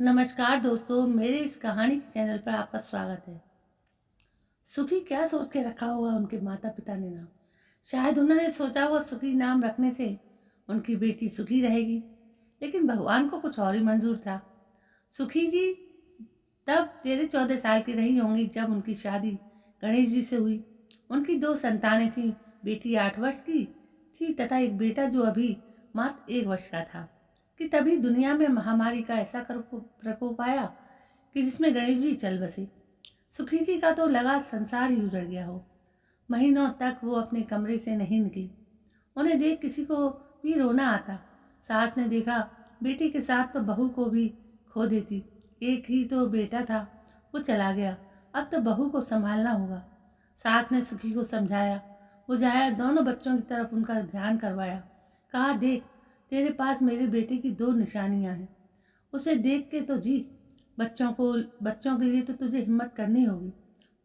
नमस्कार दोस्तों, मेरे इस कहानी के चैनल पर आपका स्वागत है। सुखी क्या सोच के रखा होगा उनके माता पिता ने नाम। शायद उन्होंने सोचा होगा सुखी नाम रखने से उनकी बेटी सुखी रहेगी, लेकिन भगवान को कुछ और ही मंजूर था। सुखी जी तब 13-14 साल की रही होंगी जब उनकी शादी गणेश जी से हुई। उनकी 2 संतानें थीं। बेटी 8 वर्ष की थी तथा एक बेटा जो अभी मात्र 1 वर्ष का था कि तभी दुनिया में महामारी का ऐसा प्रकोप आया कि जिसमें गणेश जी चल बसे। सुखी जी का तो लगा संसार ही उजड़ गया हो। महीनों तक वो अपने कमरे से नहीं निकली। उन्हें देख किसी को भी रोना आता। सास ने देखा बेटी के साथ तो बहू को भी खो देती। एक ही तो बेटा था, वो चला गया, अब तो बहू को संभालना होगा। सास ने सुखी को समझाया बुझाया, दोनों बच्चों की तरफ उनका ध्यान करवाया। कहा, देख तेरे पास मेरे बेटे की 2 निशानियां हैं, उसे देख के तो जी। बच्चों के लिए तो तुझे हिम्मत करनी होगी।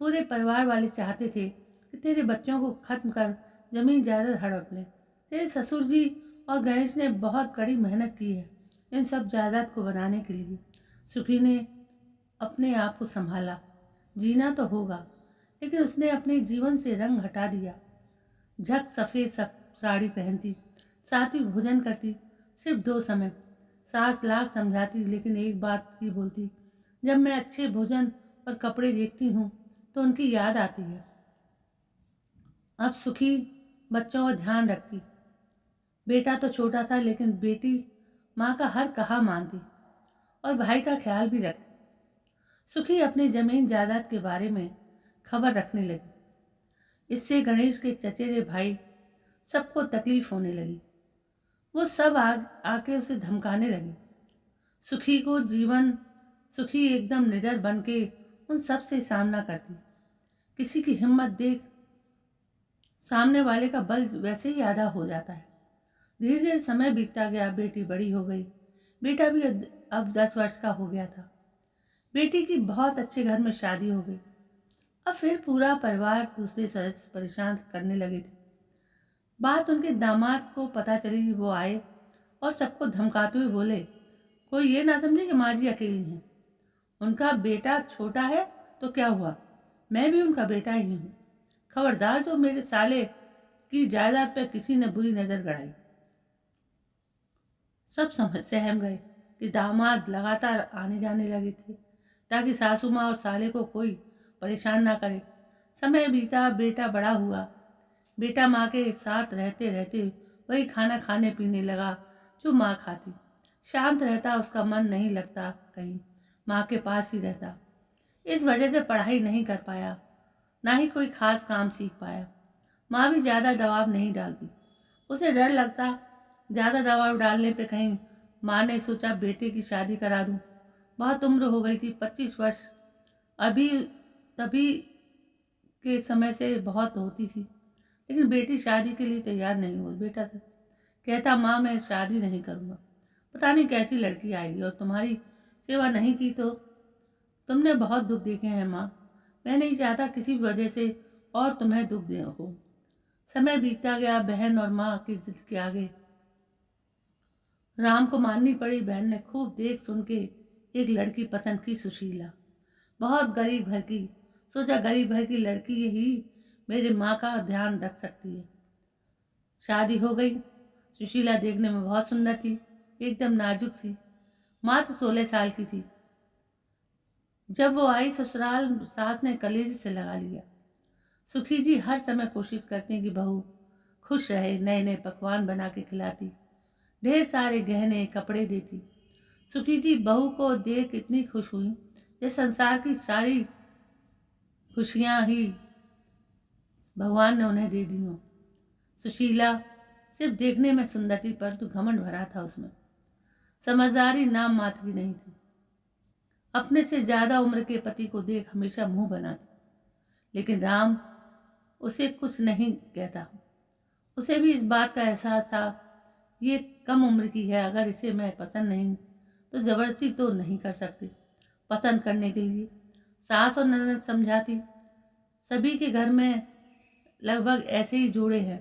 पूरे परिवार वाले चाहते थे कि तेरे बच्चों को खत्म कर जमीन जायदाद हड़प ले। तेरे ससुर जी और गणेश ने बहुत कड़ी मेहनत की है इन सब जायदाद को बनाने के लिए। सुखी ने अपने आप को संभाला। जीना तो होगा, लेकिन उसने अपने जीवन से रंग हटा दिया। झक सफ़ेद साड़ी पहनती, साथ ही भोजन करती, सिर्फ 2 समय। सास लाख समझाती लेकिन एक बात ही बोलती, जब मैं अच्छे भोजन और कपड़े देखती हूँ तो उनकी याद आती है। अब सुखी बच्चों का ध्यान रखती। बेटा तो छोटा था लेकिन बेटी माँ का हर कहा मानती और भाई का ख्याल भी रखती। सुखी अपने जमीन जायदाद के बारे में खबर रखने लगी। इससे गणेश के चचेरे भाई सबको तकलीफ होने लगी। वो सब आके उसे धमकाने लगे। सुखी को जीवन सुखी एकदम निडर बन के उन सब से सामना करती। किसी की हिम्मत देख सामने वाले का बल वैसे ही आधा हो जाता है। धीरे धीरे समय बीतता गया। बेटी बड़ी हो गई। बेटा भी अब 10 वर्ष का हो गया था। बेटी की बहुत अच्छे घर में शादी हो गई। अब फिर पूरा परिवार दूसरे सदस्य परेशान करने लगे थे। बात उनके दामाद को पता चली कि वो आए और सबको धमकाते हुए बोले, कोई ये ना समझे कि माँ जी अकेली हैं। उनका बेटा छोटा है तो क्या हुआ, मैं भी उनका बेटा ही हूँ। खबरदार जो मेरे साले की जायदाद पर किसी ने बुरी नजर गड़ाई। सब समझ सहम गए कि दामाद लगातार आने जाने लगे थे ताकि सासू माँ और साले को कोई परेशान ना करे। समय बीता, बेटा बड़ा हुआ। बेटा माँ के साथ रहते रहते वही खाना खाने पीने लगा जो माँ खाती। शांत रहता, उसका मन नहीं लगता कहीं, माँ के पास ही रहता। इस वजह से पढ़ाई नहीं कर पाया, ना ही कोई खास काम सीख पाया। माँ भी ज़्यादा दबाव नहीं डालती। उसे डर लगता ज़्यादा दबाव डालने पे कहीं माँ ने सोचा बेटे की शादी करा दूँ। बहुत उम्र हो गई थी, 25 वर्ष अभी तभी के समय से बहुत होती थी, लेकिन बेटी शादी के लिए तैयार नहीं हुई। बेटा से कहता, माँ मैं शादी नहीं करूँगा, पता नहीं कैसी लड़की आएगी, और तुम्हारी सेवा नहीं की तो तुमने बहुत दुख देखे हैं माँ। मैं नहीं चाहता किसी वजह से और तुम्हें दुख दे हो। समय बीतता गया। बहन और माँ की जिद के आगे राम को माननी पड़ी। बहन ने खूब देख सुन के एक लड़की पसंद की, सुशीला। बहुत गरीब घर की। सोचा गरीब घर की लड़की ही मेरी माँ का ध्यान रख सकती है। शादी हो गई। सुशीला देखने में बहुत सुंदर थी, एकदम नाजुक सी। मात्र 16 साल की थी। जब वो आई ससुराल, सास ने कलेजे से लगा लिया। सुखी जी हर समय कोशिश करती कि बहू खुश रहे, नए नए पकवान बना के खिलाती, ढेर सारे गहने कपड़े देती। सुखी जी बहू को देख इतनी खुश हुई जैसे संसार की सारी खुशियां ही भगवान ने उन्हें दे दी हो। सुशीला सिर्फ देखने में सुंदर थी, परंतु घमंड भरा था उसमें। समझदारी नाम मात्र भी नहीं थी। अपने से ज्यादा उम्र के पति को देख हमेशा मुंह बनाती। लेकिन राम उसे कुछ नहीं कहता। उसे भी इस बात का एहसास था, ये कम उम्र की है, अगर इसे मैं पसंद नहीं तो जबरदस्ती तो नहीं कर सकती। पसंद करने के लिए सास और ननद समझाती। सभी के घर में लगभग ऐसे ही जोड़े हैं।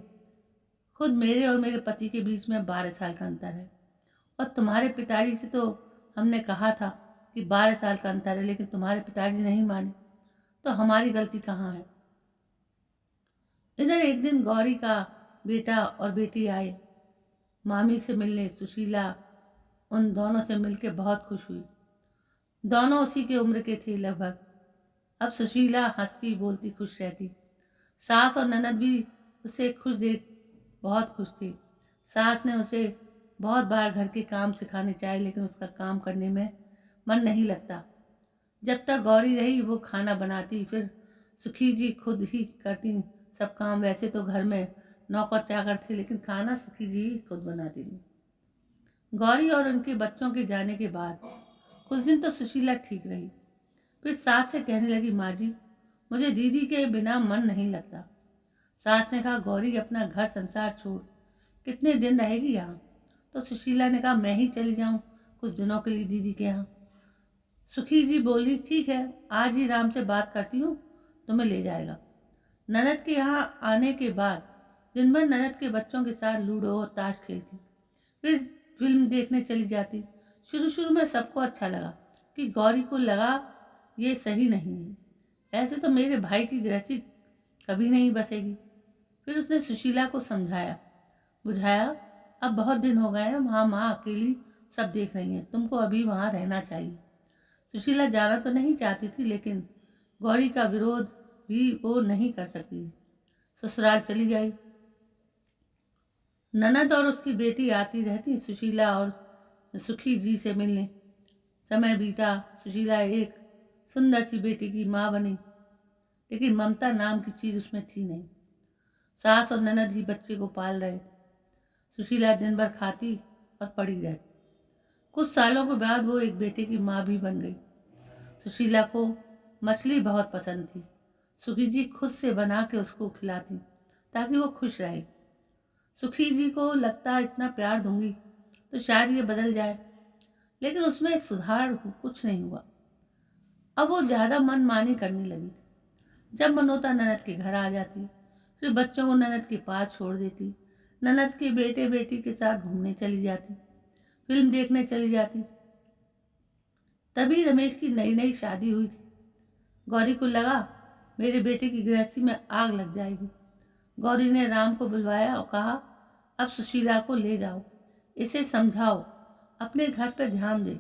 खुद मेरे और मेरे पति के बीच में 12 साल का अंतर है, और तुम्हारे पिताजी से तो हमने कहा था कि 12 साल का अंतर है, लेकिन तुम्हारे पिताजी नहीं माने, तो हमारी गलती कहाँ है। इधर एक दिन गौरी का बेटा और बेटी आए मामी से मिलने। सुशीला उन दोनों से मिलकर बहुत खुश हुई। दोनों उसी के उम्र के थे लगभग। अब सुशीला हंसती बोलती खुश रहती। सास और ननद भी उसे खुश देख बहुत खुश थी। सास ने उसे बहुत बार घर के काम सिखाने चाहे, लेकिन उसका काम करने में मन नहीं लगता। जब तक गौरी रही वो खाना बनाती, फिर सुखी जी खुद ही करती सब काम। वैसे तो घर में नौकर चाकर थे, लेकिन खाना सुखी जी ही खुद बनाती थी। गौरी और उनके बच्चों के जाने के बाद कुछ दिन तो सुशीला ठीक रही। फिर सास से कहने लगी, माँ जी मुझे दीदी के बिना मन नहीं लगता। सास ने कहा, गौरी अपना घर संसार छोड़ कितने दिन रहेगी यहाँ। तो सुशीला ने कहा, मैं ही चली जाऊँ कुछ दिनों के लिए दीदी के यहाँ। सुखी जी बोली, ठीक है, आज ही राम से बात करती हूँ, तुम्हें ले जाएगा। ननद के यहाँ आने के बाद दिन भर ननद के बच्चों के साथ लूडो और ताश खेलती, फिर फिल्म देखने चली जाती। शुरू शुरू में सबको अच्छा लगा कि गौरी को लगा ये सही नहीं है, ऐसे तो मेरे भाई की गृहस्थी कभी नहीं बसेगी। फिर उसने सुशीला को समझाया बुझाया, अब बहुत दिन हो गए हैं, वहाँ माँ अकेली सब देख रही हैं, तुमको अभी वहाँ रहना चाहिए। सुशीला जाना तो नहीं चाहती थी, लेकिन गौरी का विरोध भी वो नहीं कर सकती। ससुराल चली गई। ननद और उसकी बेटी आती रहती सुशीला और सुखी जी से मिलने। समय बीता, सुशीला एक सुंदर सी बेटी की माँ बनी, लेकिन ममता नाम की चीज उसमें थी नहीं। सास और ननद ही बच्चे को पाल रहे थे। सुशीला दिन भर खाती और पड़ी रहती। कुछ सालों के बाद वो एक बेटे की माँ भी बन गई। सुशीला को मछली बहुत पसंद थी। सुखी जी खुद से बना के उसको खिलाती ताकि वो खुश रहे। सुखी जी को लगता इतना प्यार दूंगी तो शायद ये बदल जाए, लेकिन उसमें सुधार कुछ नहीं हुआ। अब वो ज्यादा मनमानी करने लगी थी। जब मन होता ननद के घर आ जाती, फिर बच्चों को ननद के पास छोड़ देती, ननद के बेटे बेटी के साथ घूमने चली जाती, फिल्म देखने चली जाती। तभी रमेश की नई नई शादी हुई थी। गौरी को लगा मेरे बेटे की गृहस्थी में आग लग जाएगी। गौरी ने राम को बुलवाया और कहा, अब सुशीला को ले जाओ, इसे समझाओ अपने घर पर ध्यान दे।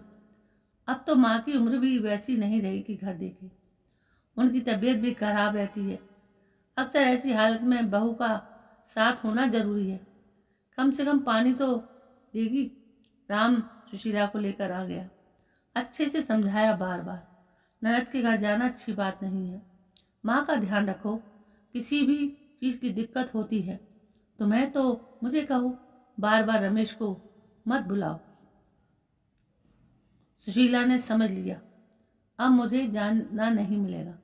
अब तो माँ की उम्र भी वैसी नहीं रही कि घर देखे। उनकी तबीयत भी खराब रहती है। अक्सर ऐसी हालत में बहू का साथ होना जरूरी है। कम से कम पानी तो देगी। राम सुशीला को लेकर आ गया। अच्छे से समझाया बार बार, ननद के घर जाना अच्छी बात नहीं है। माँ का ध्यान रखो, किसी भी चीज़ की दिक्कत होती है तुम्हें तो मुझे कहो, बार बार रमेश को मत बुलाओ। सुशीला ने समझ लिया, अब मुझे जानना नहीं मिलेगा,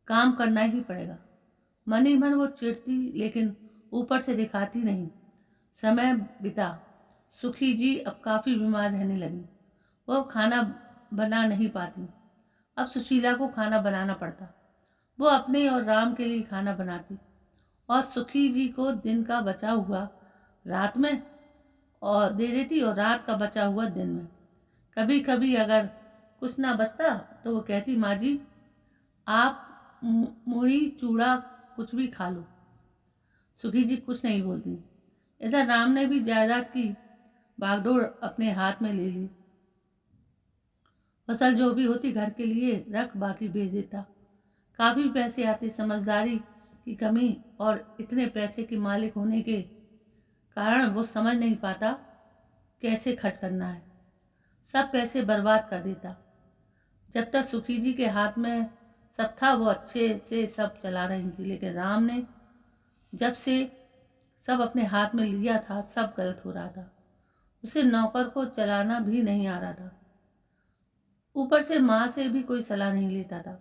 काम करना ही पड़ेगा। मन ही मन वो चिढ़ती, लेकिन ऊपर से दिखाती नहीं। समय बिता। सुखी जी अब काफ़ी बीमार रहने लगी। वो अब खाना बना नहीं पाती। अब सुशीला को खाना बनाना पड़ता। वो अपने और राम के लिए खाना बनाती और सुखी जी को दिन का बचा हुआ रात में और दे देती और रात का बचा हुआ दिन में। कभी कभी अगर कुछ ना बचता तो वो कहती, माँ जी आप मुड़ी चूड़ा कुछ भी खा लो। सुखी जी कुछ नहीं बोलती। इधर राम ने भी जायदाद की बागडोर अपने हाथ में ले ली। फसल जो भी होती घर के लिए रख, बाकी बेच देता। काफ़ी पैसे आते। समझदारी की कमी और इतने पैसे के मालिक होने के कारण वो समझ नहीं पाता कैसे खर्च करना है। सब पैसे बर्बाद कर देता। जब तक सुखी जी के हाथ में सब था वो अच्छे से सब चला रही थी, लेकिन राम ने जब से सब अपने हाथ में लिया था सब गलत हो रहा था। उसे नौकर को चलाना भी नहीं आ रहा था। ऊपर से माँ से भी कोई सलाह नहीं लेता था।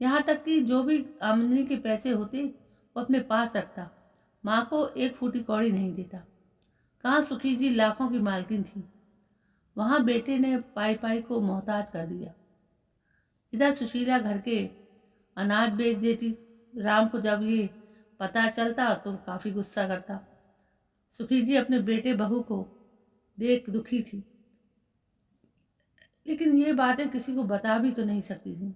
यहाँ तक कि जो भी आमदनी के पैसे होते वो अपने पास रखता, माँ को एक फूटी कौड़ी नहीं देता। कहाँ सुखी जी लाखों की मालकिन थी, वहाँ बेटे ने पाई पाई को मोहताज कर दिया। इधर सुशीला घर के अनाज बेच देती। राम को जब ये पता चलता तो काफ़ी गुस्सा करता। सुखी जी अपने बेटे बहू को देख दुखी थी, लेकिन ये बातें किसी को बता भी तो नहीं सकती थी।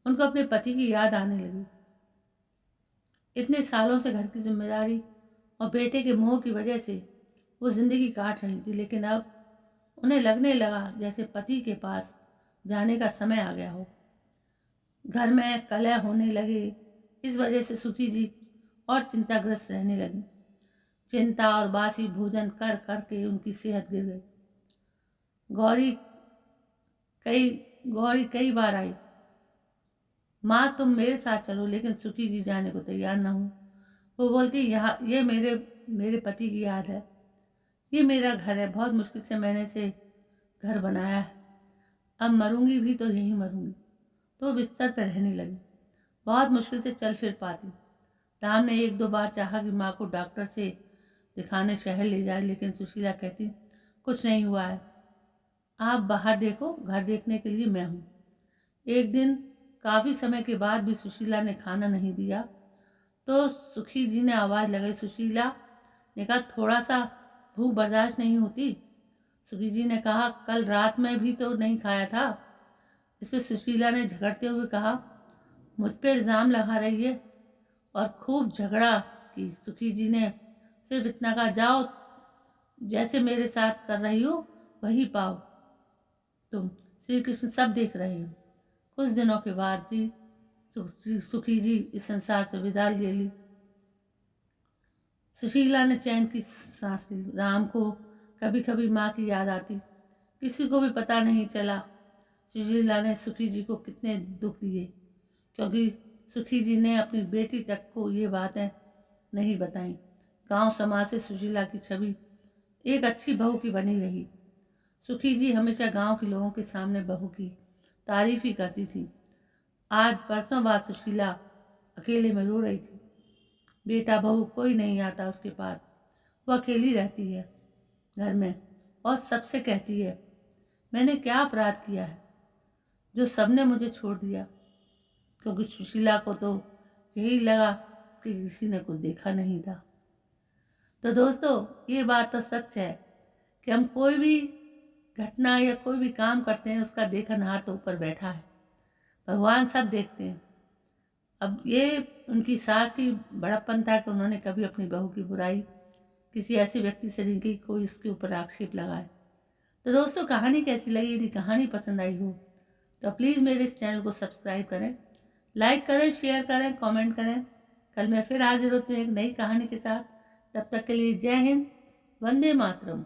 उनको अपने पति की याद आने लगी। इतने सालों से घर की जिम्मेदारी और बेटे के मोह की वजह से वो जिंदगी काट रही थी, लेकिन अब उन्हें लगने लगा जैसे पति के पास जाने का समय आ गया हो। घर में कलह होने लगे। इस वजह से सुखी जी और चिंताग्रस्त रहने लगी। चिंता और बासी भोजन कर करके उनकी सेहत गिर गई। गौरी कई गौरी कई बार आई, माँ तुम मेरे साथ चलो, लेकिन सुखी जी जाने को तैयार ना हो। वो बोलती, यहाँ ये मेरे मेरे पति की याद है, ये मेरा घर है, बहुत मुश्किल से मैंने से घर बनाया है, अब मरूंगी भी तो यहीं मरूंगी। तो बिस्तर पर रहने लगी। बहुत मुश्किल से चल फिर पाती। राम ने एक दो बार चाहा कि माँ को डॉक्टर से दिखाने शहर ले जाए, लेकिन सुशीला कहती कुछ नहीं हुआ है, आप बाहर देखो, घर देखने के लिए मैं हूँ। एक दिन काफ़ी समय के बाद भी सुशीला ने खाना नहीं दिया तो सुखी जी ने आवाज़ लगाई। सुशीला ने कहा, थोड़ा सा भूख बर्दाश्त नहीं होती? सुखी जी ने कहा, कल रात में भी तो नहीं खाया था। इस पर सुशीला ने झगड़ते हुए कहा, मुझ पे इल्ज़ाम लगा रही है, और खूब झगड़ा कि सुखी जी ने सिर्फ इतना कहा, जाओ जैसे मेरे साथ कर रही हो वही पाओ तुम, श्री कृष्ण सब देख रहे हो। कुछ दिनों के बाद सुखी जी इस संसार से विदा ले ली। सुशीला ने चैन की सांस ली। राम को कभी कभी माँ की याद आती, किसी को भी पता नहीं चला सुशीला ने सुखी जी को कितने दुख दिए, क्योंकि सुखी जी ने अपनी बेटी तक को ये बातें नहीं बताई। गांव समाज से सुशीला की छवि एक अच्छी बहू की बनी रही। सुखी जी हमेशा गांव के लोगों के सामने बहू की तारीफ ही करती थी। आज बरसों बाद सुशीला अकेले में रो रही थी। बेटा बहू कोई नहीं आता उसके पास, वो अकेली रहती है घर में और सबसे कहती है, मैंने क्या अपराध किया है जो सबने मुझे छोड़ दिया। क्योंकि सुशीला को तो यही लगा कि किसी ने कुछ देखा नहीं था। तो दोस्तों, ये बात तो सच है कि हम कोई भी घटना या कोई भी काम करते हैं, उसका देखनहार तो ऊपर बैठा है, भगवान सब देखते हैं। अब ये उनकी सास की बड़प्पन था कि उन्होंने कभी अपनी बहू की बुराई किसी ऐसे व्यक्ति से नहीं की कोई उसके ऊपर आक्षेप लगाए। तो दोस्तों, कहानी कैसी लगी? यदि कहानी पसंद आई हो तो प्लीज़ मेरे इस चैनल को सब्सक्राइब करें, लाइक करें, शेयर करें, कमेंट करें। कल मैं फिर हाजिर होती हूँ एक नई कहानी के साथ। तब तक के लिए जय हिंद, वंदे मातरम।